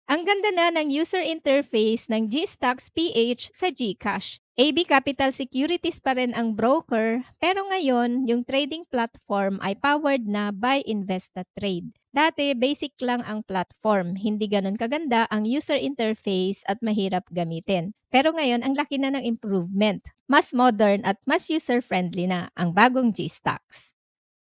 Ang ganda na ng user interface ng GStocks PH sa GCash. AB Capital Securities pa rin ang broker, pero ngayon, yung trading platform ay powered na by InvestaTrade. Dati, basic lang ang platform. Hindi ganun kaganda ang user interface at mahirap gamitin. Pero ngayon, ang laki na ng improvement. Mas modern at mas user-friendly na ang bagong GStocks.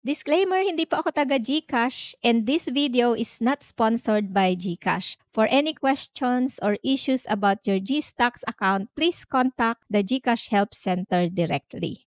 Disclaimer, hindi po ako taga GCash and this video is not sponsored by GCash. For any questions or issues about your GStocks account, please contact the GCash Help Center directly.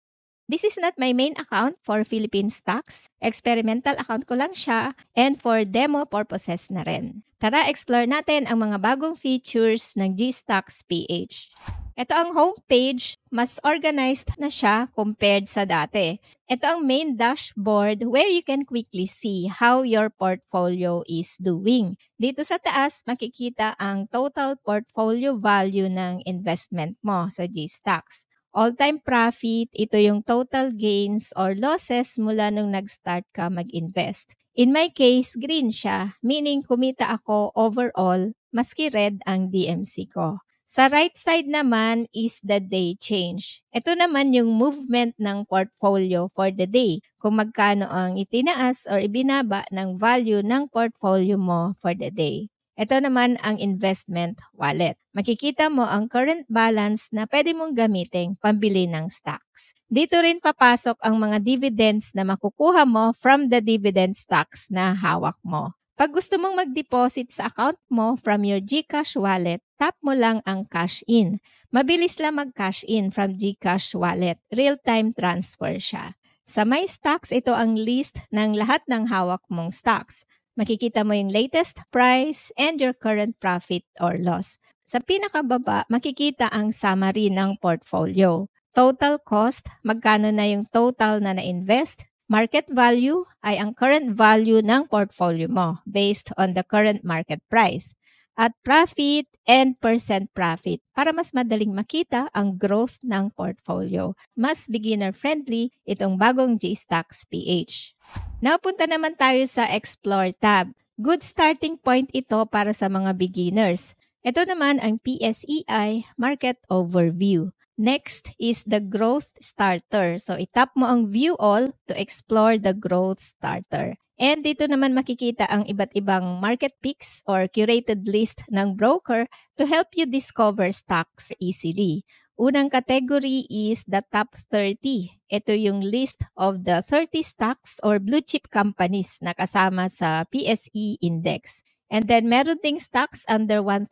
This is not my main account for Philippine stocks. Experimental account ko lang siya and for demo purposes na rin. Tara, explore natin ang mga bagong features ng GStocks PH. Ito ang homepage, mas organized na siya compared sa dati. Ito ang main dashboard where you can quickly see how your portfolio is doing. Dito sa taas, makikita ang total portfolio value ng investment mo sa GStocks. All-time profit, ito yung total gains or losses mula nung nag-start ka mag-invest. In my case, green siya, meaning kumita ako overall, maski red ang DMC ko. Sa right side naman is the day change. Ito naman yung movement ng portfolio for the day, kung magkano ang itinaas or ibinaba ng value ng portfolio mo for the day. Ito naman ang investment wallet. Makikita mo ang current balance na pwede mong gamitin pambili ng stocks. Dito rin papasok ang mga dividends na makukuha mo from the dividend stocks na hawak mo. Pag gusto mong mag-deposit sa account mo from your GCash wallet, tap mo lang ang cash in. Mabilis lang mag-cash in from GCash wallet. Real-time transfer siya. Sa My Stocks, ito ang list ng lahat ng hawak mong stocks. Makikita mo yung latest price and your current profit or loss. Sa pinakababa, makikita ang summary ng portfolio. Total cost, magkano na yung total na na-invest. Market value ay ang current value ng portfolio mo based on the current market price. At profit and percent profit para mas madaling makita ang growth ng portfolio. Mas beginner-friendly itong bagong GStocks PH. Now, punta naman tayo sa Explore tab. Good starting point ito para sa mga beginners. Ito naman ang PSEI Market Overview. Next is the Growth Starter. So, itap mo ang View All to explore the Growth Starter. And dito naman makikita ang iba't ibang market picks or curated list ng broker to help you discover stocks easily. Unang category is the top 30. Ito yung list of the 30 stocks or blue chip companies na kasama sa PSE Index. And then meron ding stocks under 1,000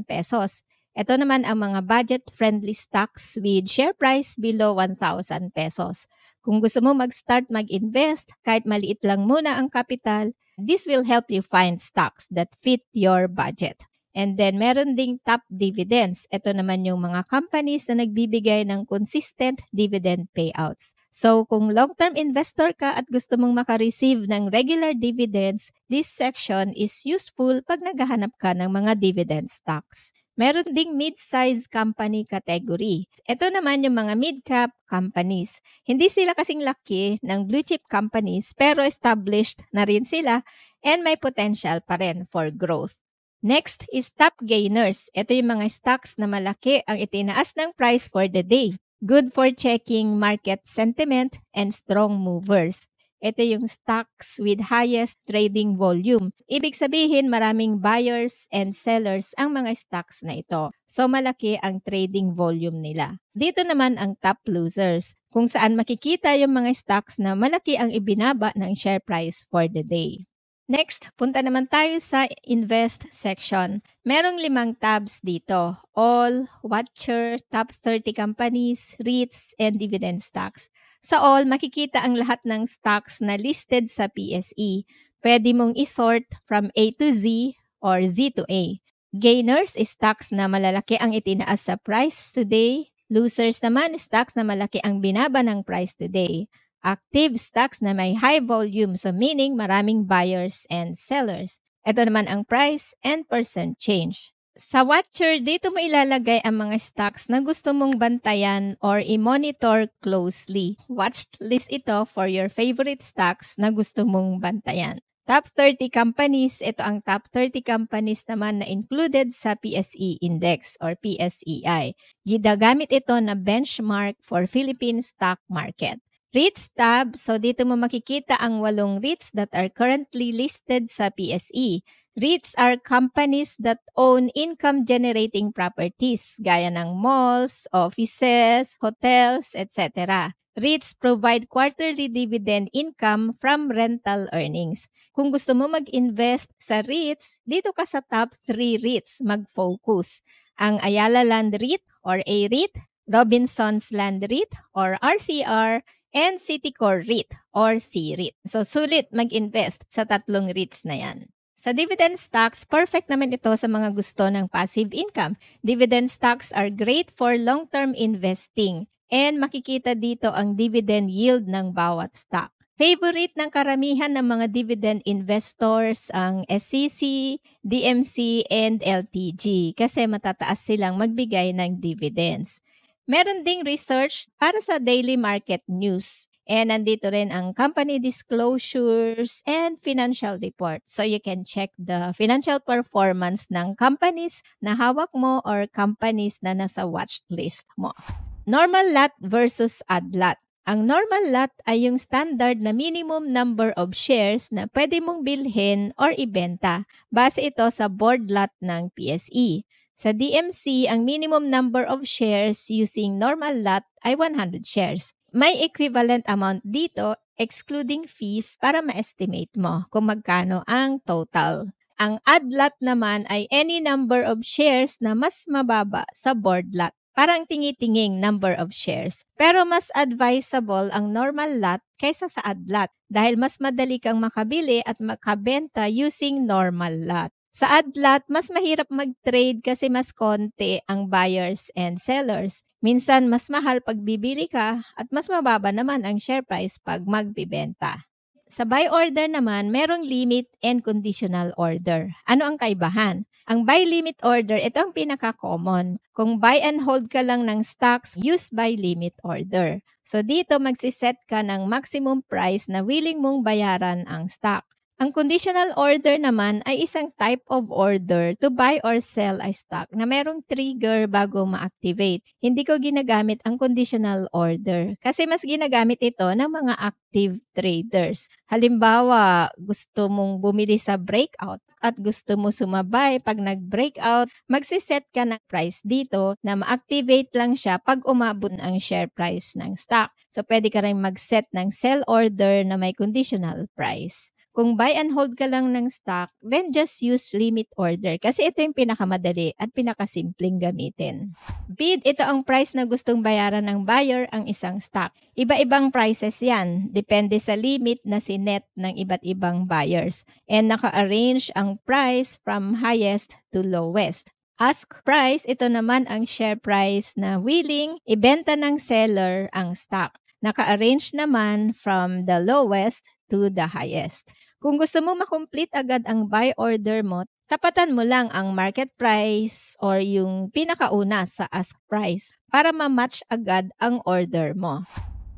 pesos. Ito naman ang mga budget-friendly stocks with share price below 1,000 pesos. Kung gusto mo mag-start mag-invest, kahit maliit lang muna ang capital, this will help you find stocks that fit your budget. And then meron ding top dividends. Ito naman yung mga companies na nagbibigay ng consistent dividend payouts. So kung long-term investor ka at gusto mong makareceive ng regular dividends, this section is useful pag naghahanap ka ng mga dividend stocks. Meron ding mid-size company category. Ito naman yung mga mid-cap companies. Hindi sila kasing laki ng blue chip companies pero established na rin sila and may potential pa rin for growth. Next is top gainers. Ito yung mga stocks na malaki ang itinaas ng price for the day. Good for checking market sentiment and strong movers. Ito yung stocks with highest trading volume. Ibig sabihin maraming buyers and sellers ang mga stocks na ito. So malaki ang trading volume nila. Dito naman ang top losers, kung saan makikita yung mga stocks na malaki ang ibinaba ng share price for the day. Next, punta naman tayo sa Invest section. Merong 5 tabs dito. All, Watcher, Top 30 Companies, REITs, and Dividend Stocks. Sa all, makikita ang lahat ng stocks na listed sa PSE. Pwede mong isort from A to Z or Z to A. Gainers, stocks na malalaki ang itinaas sa price today. Losers naman, stocks na malaki ang binaba ng price today. Active stocks na may high volume, so meaning maraming buyers and sellers. Ito naman ang price and percent change. Sa Watcher, dito mo ilalagay ang mga stocks na gusto mong bantayan or i-monitor closely. Watch list ito for your favorite stocks na gusto mong bantayan. Top 30 companies, ito ang top 30 companies naman na included sa PSE Index or PSEI. Ginagamit ito na benchmark for Philippine stock market. REITs tab, so dito mo makikita ang 8 REITs that are currently listed sa PSE. REITs are companies that own income-generating properties gaya ng malls, offices, hotels, etc. REITs provide quarterly dividend income from rental earnings. Kung gusto mo mag-invest sa REITs, dito ka sa top 3 REITs mag-focus. Ang Ayala Land REIT or A-REIT, Robinsons Land REIT or RCR, and Citycore REIT or C-REIT. So sulit mag-invest sa tatlong REITs na yan. Sa dividend stocks, perfect naman ito sa mga gusto ng passive income. Dividend stocks are great for long-term investing and makikita dito ang dividend yield ng bawat stock. Favorite ng karamihan ng mga dividend investors ang SCC, DMC, and LTG kasi matataas silang magbigay ng dividends. Meron ding research para sa daily market news. And nandito rin ang company disclosures and financial reports. So you can check the financial performance ng companies na hawak mo or companies na nasa watch list mo. Normal lot versus odd lot. Ang normal lot ay yung standard na minimum number of shares na pwede mong bilhin or ibenta. Base ito sa board lot ng PSE. Sa DMC, ang minimum number of shares using normal lot ay 100 shares. May equivalent amount dito excluding fees para ma-estimate mo kung magkano ang total. Ang odd lot naman ay any number of shares na mas mababa sa board lot. Parang tingi-tinging number of shares. Pero mas advisable ang normal lot kaysa sa odd lot dahil mas madali kang makabili at makabenta using normal lot. Sa odd lot, mas mahirap mag-trade kasi mas konti ang buyers and sellers. Minsan, mas mahal pag bibili ka at mas mababa naman ang share price pag magbibenta. Sa buy order naman, merong limit and conditional order. Ano ang kaibahan? Ang buy limit order, ito ang pinaka-common. Kung buy and hold ka lang ng stocks, use buy limit order. So dito magsiset ka ng maximum price na willing mong bayaran ang stock. Ang conditional order naman ay isang type of order to buy or sell a stock na merong trigger bago ma-activate. Hindi ko ginagamit ang conditional order kasi mas ginagamit ito ng mga active traders. Halimbawa, gusto mong bumili sa breakout at gusto mo sumabay pag nag-breakout, magsiset ka ng price dito na ma-activate lang siya pag umabot ang share price ng stock. So, pwede ka rin mag-set ng sell order na may conditional price. Kung buy and hold ka lang ng stock, then just use limit order kasi ito yung pinakamadali at pinakasimpleng gamitin. Bid, ito ang price na gustong bayaran ng buyer ang isang stock. Iba-ibang prices yan. Depende sa limit na sinet ng iba't ibang buyers. And naka-arrange ang price from highest to lowest. Ask price, ito naman ang share price na willing ibenta ng seller ang stock. Naka-arrange naman from the lowest to the highest. Kung gusto mo makomplete agad ang buy order mo, tapatan mo lang ang market price or yung pinakauna sa ask price para ma-match agad ang order mo.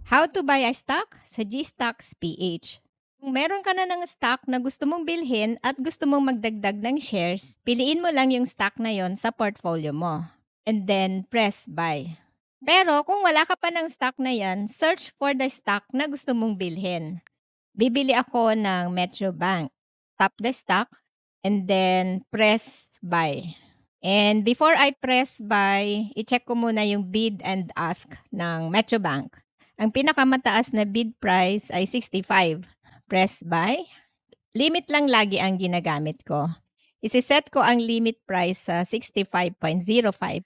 How to buy a stock? Sa GStocks PH. Kung meron ka na ng stock na gusto mong bilhin at gusto mong magdagdag ng shares, piliin mo lang yung stock na yon sa portfolio mo. And then press buy. Pero kung wala ka pa ng stock na yan, search for the stock na gusto mong bilhin. Bibili ako ng Metro Bank. Tap the stock and then press buy. And before I press buy, i-check ko muna yung bid and ask ng Metro Bank. Ang pinakamataas na bid price ay 65. Press buy. Limit lang lagi ang ginagamit ko. Isiset ko ang limit price sa 65.05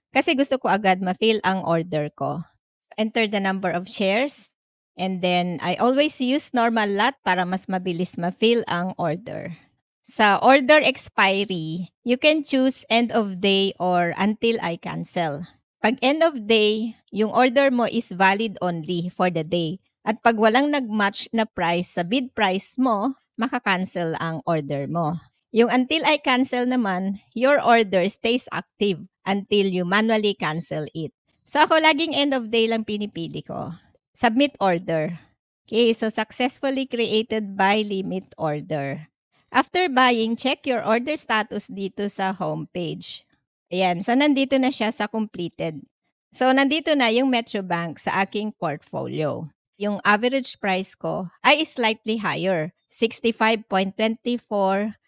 kasi gusto ko agad ma-fill ang order ko. So, enter the number of shares. And then, I always use normal lot para mas mabilis ma-fill ang order. Sa order expiry, you can choose end of day or until I cancel. Pag end of day, yung order mo is valid only for the day. At pag walang nag-match na price sa bid price mo, maka-cancel ang order mo. Yung until I cancel naman, your order stays active until you manually cancel it. So ako laging end of day lang pinipili ko. Submit order. Okay, so successfully created by limit order. After buying, check your order status dito sa homepage. Ayan, so nandito na siya sa completed. So nandito na yung Metrobank sa aking portfolio. Yung average price ko ay slightly higher, 65.24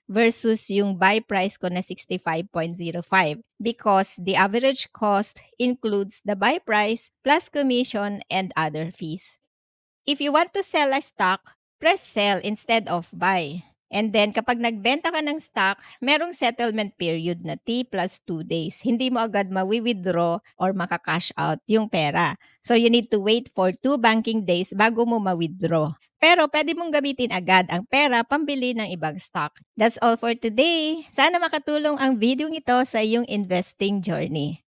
versus yung buy price ko na 65.05 because the average cost includes the buy price plus commission and other fees. If you want to sell a stock, press sell instead of buy. And then kapag nagbenta ka ng stock, merong settlement period na T plus 2 days. Hindi mo agad mawi-withdraw or maka-cash out yung pera. So you need to wait for 2 banking days bago mo ma-withdraw. Pero pwede mong gamitin agad ang pera pambili ng ibang stock. That's all for today. Sana makatulong ang video ito sa iyong investing journey.